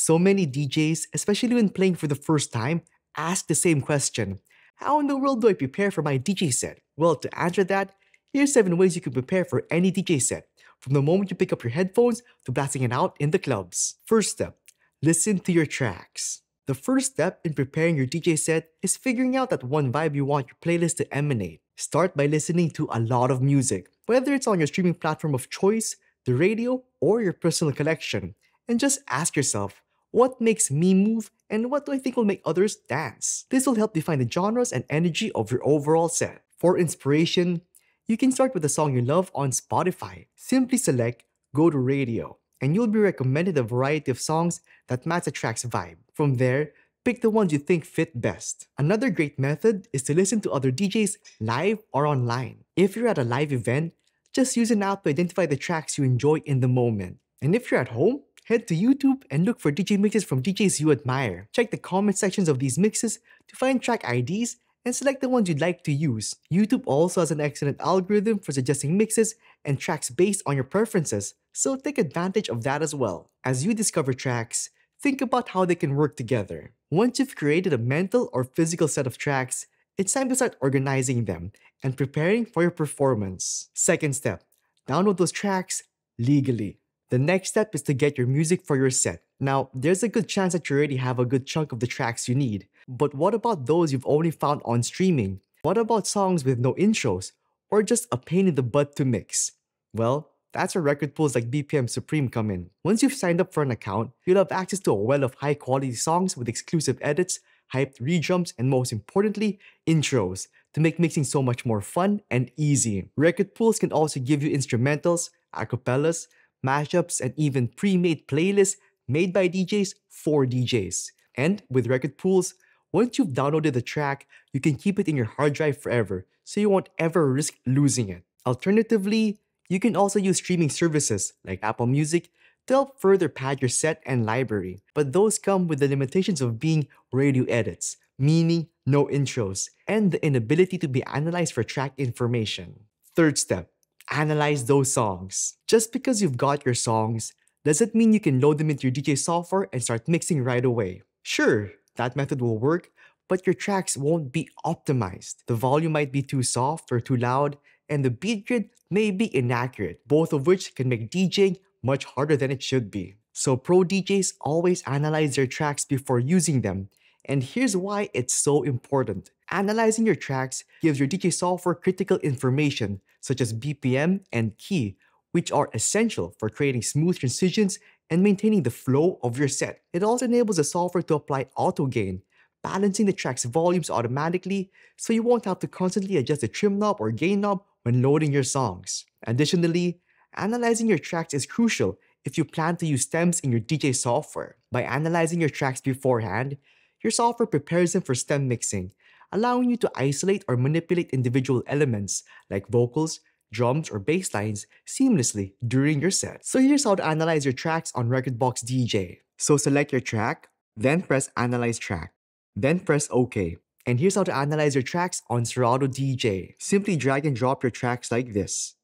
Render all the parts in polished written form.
So many DJs, especially when playing for the first time, ask the same question. How in the world do I prepare for my DJ set? Well, to answer that, here's 7 ways you can prepare for any DJ set, from the moment you pick up your headphones to blasting it out in the clubs. First step, listen to your tracks. The first step in preparing your DJ set is figuring out that one vibe you want your playlist to emanate. Start by listening to a lot of music, whether it's on your streaming platform of choice, the radio, or your personal collection, and just ask yourself, what makes me move and what do I think will make others dance? This will help define the genres and energy of your overall set. For inspiration, you can start with a song you love on Spotify. Simply select Go to Radio, and you'll be recommended a variety of songs that match the track's vibe. From there, pick the ones you think fit best. Another great method is to listen to other DJs live or online. If you're at a live event, just use an app to identify the tracks you enjoy in the moment. And if you're at home, head to YouTube and look for DJ mixes from DJs you admire. Check the comment sections of these mixes to find track IDs and select the ones you'd like to use. YouTube also has an excellent algorithm for suggesting mixes and tracks based on your preferences, so take advantage of that as well. As you discover tracks, think about how they can work together. Once you've created a mental or physical set of tracks, it's time to start organizing them and preparing for your performance. Second step, download those tracks legally. The next step is to get your music for your set. Now, there's a good chance that you already have a good chunk of the tracks you need, but what about those you've only found on streaming? What about songs with no intros, or just a pain in the butt to mix? Well, that's where record pools like BPM Supreme come in. Once you've signed up for an account, you'll have access to a well of high quality songs with exclusive edits, hyped redrums, and most importantly, intros, to make mixing so much more fun and easy. Record pools can also give you instrumentals, acapellas, mashups, and even pre-made playlists made by DJs for DJs. And with record pools, once you've downloaded the track, you can keep it in your hard drive forever, so you won't ever risk losing it. Alternatively, you can also use streaming services like Apple Music to help further pad your set and library, but those come with the limitations of being radio edits, meaning no intros, and the inability to be analyzed for track information. Third step, analyze those songs. Just because you've got your songs doesn't mean you can load them into your DJ software and start mixing right away. Sure, that method will work, but your tracks won't be optimized. The volume might be too soft or too loud, and the beat grid may be inaccurate, both of which can make DJing much harder than it should be. So pro DJs always analyze their tracks before using them, and here's why it's so important. Analyzing your tracks gives your DJ software critical information such as BPM and key, which are essential for creating smooth transitions and maintaining the flow of your set. It also enables the software to apply auto gain, balancing the track's volumes automatically so you won't have to constantly adjust the trim knob or gain knob when loading your songs. Additionally, analyzing your tracks is crucial if you plan to use stems in your DJ software. By analyzing your tracks beforehand, your software prepares them for stem mixing, allowing you to isolate or manipulate individual elements like vocals, drums, or bass lines seamlessly during your set. So here's how to analyze your tracks on Rekordbox DJ. So select your track, then press Analyze Track, then press OK. And here's how to analyze your tracks on Serato DJ. Simply drag and drop your tracks like this.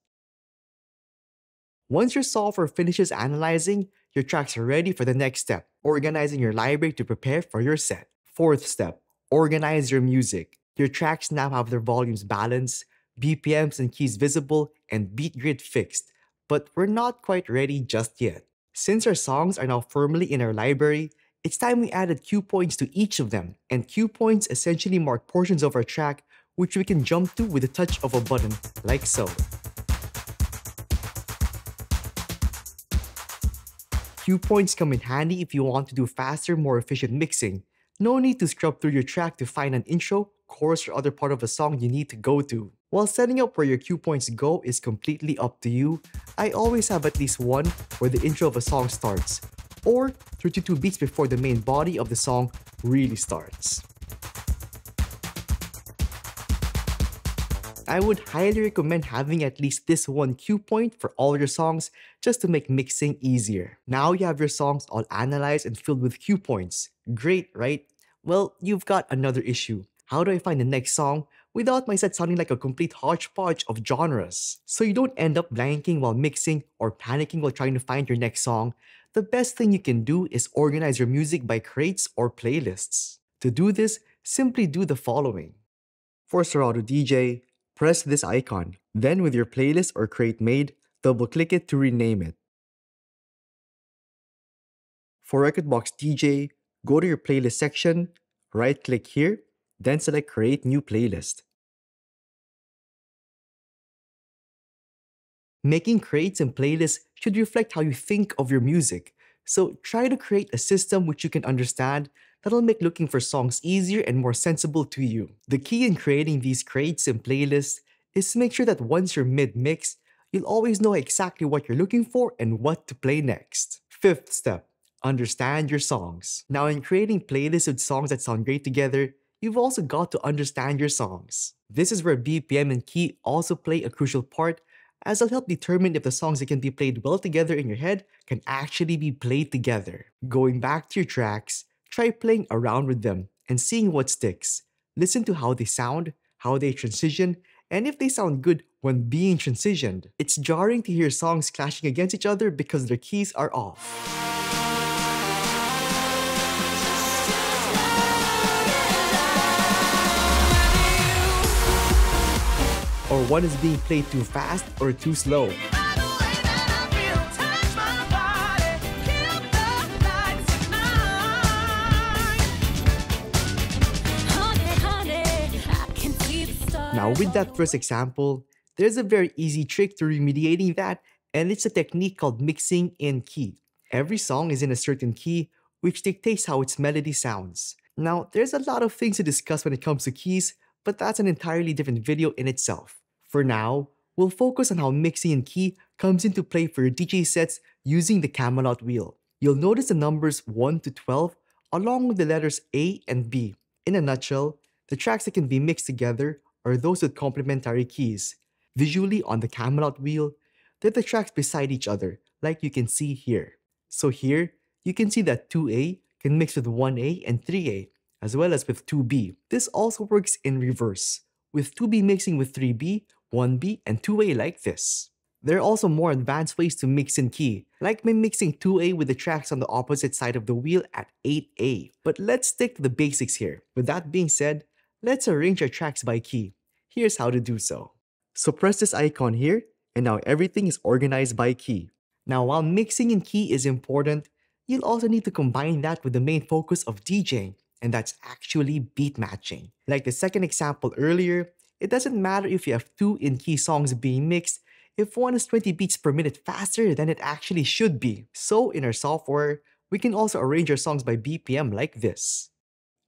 Once your software finishes analyzing, your tracks are ready for the next step, organizing your library to prepare for your set. Fourth step, organize your music. Your tracks now have their volumes balanced, BPMs and keys visible, and beat grid fixed, but we're not quite ready just yet. Since our songs are now firmly in our library, it's time we added cue points to each of them, and cue points essentially mark portions of our track which we can jump to with a touch of a button, like so. Cue points come in handy if you want to do faster, more efficient mixing. No need to scrub through your track to find an intro, chorus, or other part of a song you need to go to. While setting up where your cue points go is completely up to you, I always have at least one where the intro of a song starts, or 32 beats before the main body of the song really starts. I would highly recommend having at least this one cue point for all your songs just to make mixing easier. Now you have your songs all analyzed and filled with cue points. Great, right? Well, you've got another issue. How do I find the next song without my set sounding like a complete hodgepodge of genres? So you don't end up blanking while mixing or panicking while trying to find your next song, the best thing you can do is organize your music by crates or playlists. To do this, simply do the following. For Serato DJ, press this icon. Then with your playlist or crate made, double-click it to rename it. For Recordbox DJ, go to your playlist section, right-click here, then select Create New Playlist. Making crates and playlists should reflect how you think of your music, so try to create a system which you can understand that'll make looking for songs easier and more sensible to you. The key in creating these crates and playlists is to make sure that once you're mid-mix, you'll always know exactly what you're looking for and what to play next. Fifth step, understand your songs. Now in creating playlists with songs that sound great together, you've also got to understand your songs. This is where BPM and key also play a crucial part, as they'll help determine if the songs that can be played well together in your head can actually be played together. Going back to your tracks, try playing around with them and seeing what sticks. Listen to how they sound, how they transition, and if they sound good when being transitioned. It's jarring to hear songs clashing against each other because their keys are off. Or one is being played too fast or too slow. Now with that first example, there's a very easy trick to remediating that, and it's a technique called mixing in key. Every song is in a certain key, which dictates how its melody sounds. Now, there's a lot of things to discuss when it comes to keys, but that's an entirely different video in itself. For now, we'll focus on how mixing in key comes into play for your DJ sets using the Camelot wheel. You'll notice the numbers 1 to 12 along with the letters A and B. In a nutshell, the tracks that can be mixed together are those with complementary keys. Visually on the Camelot wheel, they're the tracks beside each other, like you can see here. So here, you can see that 2A can mix with 1A and 3A, as well as with 2B. This also works in reverse, with 2B mixing with 3B, 1B, and 2A like this. There are also more advanced ways to mix in key, like by mixing 2A with the tracks on the opposite side of the wheel at 8A. But let's stick to the basics here. With that being said, let's arrange our tracks by key. Here's how to do so. So press this icon here, and now everything is organized by key. Now while mixing in key is important, you'll also need to combine that with the main focus of DJing, and that's actually beat matching. Like the second example earlier, it doesn't matter if you have 2 in-key songs being mixed if one is 20 beats per minute faster than it actually should be. So in our software, we can also arrange our songs by BPM like this.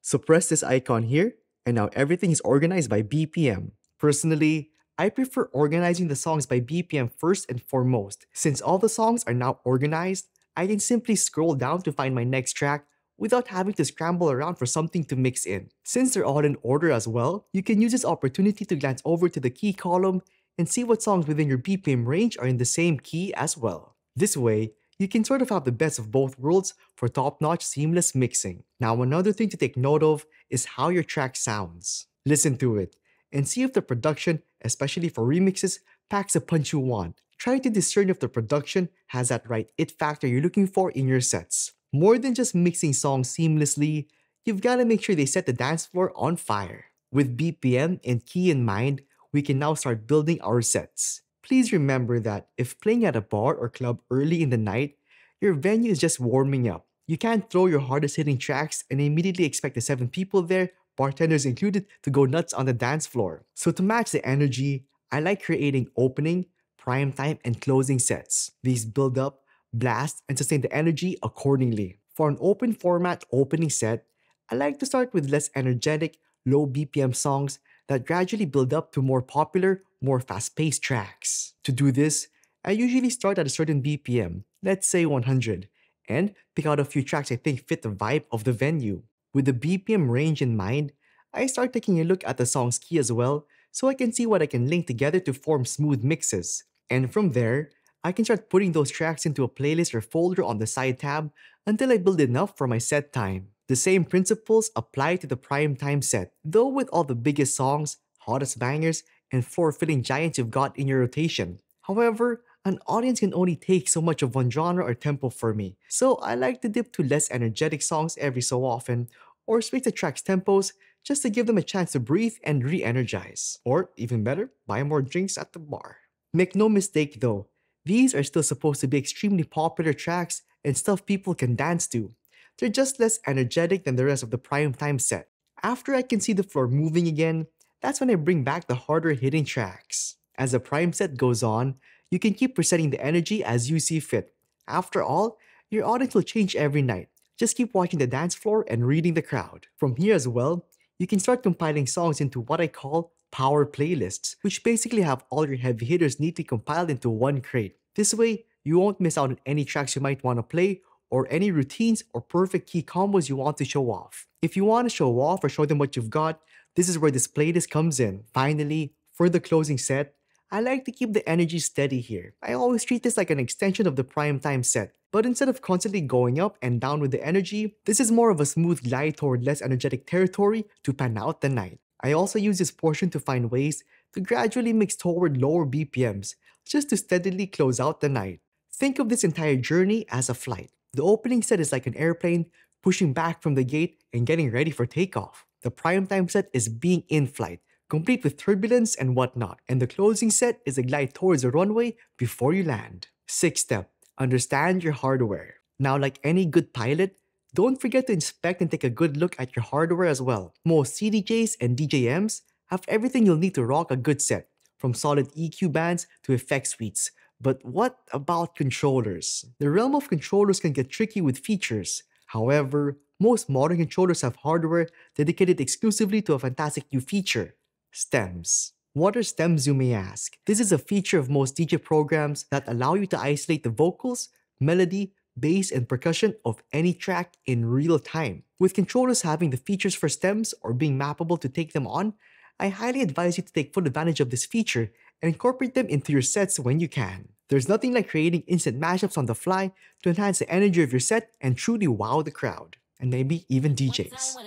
So press this icon here, and now everything is organized by BPM. Personally, I prefer organizing the songs by BPM first and foremost. Since all the songs are now organized, I can simply scroll down to find my next track without having to scramble around for something to mix in. Since they're all in order as well, you can use this opportunity to glance over to the key column and see what songs within your BPM range are in the same key as well. This way, you can sort of have the best of both worlds for top-notch seamless mixing. Now another thing to take note of is how your track sounds. Listen to it and see if the production, especially for remixes, packs the punch you want. Try to discern if the production has that right it factor you're looking for in your sets. More than just mixing songs seamlessly, you've got to make sure they set the dance floor on fire. With BPM and key in mind, we can now start building our sets. Please remember that if playing at a bar or club early in the night, your venue is just warming up. You can't throw your hardest hitting tracks and immediately expect the 7 people there, bartenders included, to go nuts on the dance floor. So to match the energy, I like creating opening, prime time, and closing sets. These build up, blast, and sustain the energy accordingly. For an open format opening set, I like to start with less energetic, low BPM songs that gradually build up to more popular, more fast-paced tracks. To do this, I usually start at a certain BPM, let's say 100, and pick out a few tracks I think fit the vibe of the venue. With the BPM range in mind, I start taking a look at the song's key as well, so I can see what I can link together to form smooth mixes. And from there, I can start putting those tracks into a playlist or folder on the side tab until I build enough for my set time. The same principles apply to the prime time set, though with all the biggest songs, hottest bangers, and floor-filling giants you've got in your rotation. However, An audience can only take so much of one genre or tempo for me, so I like to dip to less energetic songs every so often, or switch the track's tempos just to give them a chance to breathe and re energize. Or, even better, buy more drinks at the bar. Make no mistake though, these are still supposed to be extremely popular tracks and stuff people can dance to. They're just less energetic than the rest of the prime time set. After I can see the floor moving again, that's when I bring back the harder hitting tracks. As the prime set goes on, you can keep presetting the energy as you see fit. After all, your audience will change every night. Just keep watching the dance floor and reading the crowd. From here as well, you can start compiling songs into what I call power playlists, which basically have all your heavy hitters neatly compiled into one crate. This way, you won't miss out on any tracks you might want to play or any routines or perfect key combos you want to show off. If you want to show off or show them what you've got, this is where this playlist comes in. Finally, for the closing set, I like to keep the energy steady here. I always treat this like an extension of the prime time set, but instead of constantly going up and down with the energy, this is more of a smooth glide toward less energetic territory to pan out the night. I also use this portion to find ways to gradually mix toward lower BPMs, just to steadily close out the night. Think of this entire journey as a flight. The opening set is like an airplane pushing back from the gate and getting ready for takeoff. The primetime set is being in flight, complete with turbulence and whatnot, and the closing set is a glide towards the runway before you land. Sixth step, understand your hardware. Now, like any good pilot, don't forget to inspect and take a good look at your hardware as well. Most CDJs and DJMs have everything you'll need to rock a good set, from solid EQ bands to effect suites. But what about controllers? The realm of controllers can get tricky with features. However, most modern controllers have hardware dedicated exclusively to a fantastic new feature: stems. What are stems, you may ask? This is a feature of most DJ programs that allow you to isolate the vocals, melody, bass, and percussion of any track in real time. With controllers having the features for stems or being mappable to take them on, I highly advise you to take full advantage of this feature and incorporate them into your sets when you can. There's nothing like creating instant mashups on the fly to enhance the energy of your set and truly wow the crowd, and maybe even DJs.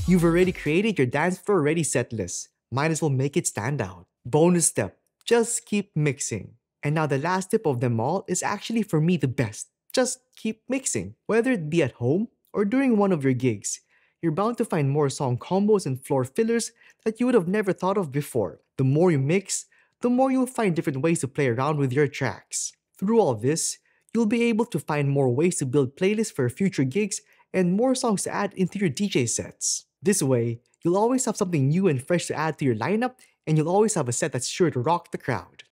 You've already created your dance floor ready set list. Might as well make it stand out. Bonus step, just keep mixing. And now the last tip of them all is actually for me the best. Just keep mixing. Whether it be at home or during one of your gigs, you're bound to find more song combos and floor fillers that you would have never thought of before. The more you mix, the more you'll find different ways to play around with your tracks. Through all this, you'll be able to find more ways to build playlists for future gigs and more songs to add into your DJ sets. This way, you'll always have something new and fresh to add to your lineup, and you'll always have a set that's sure to rock the crowd.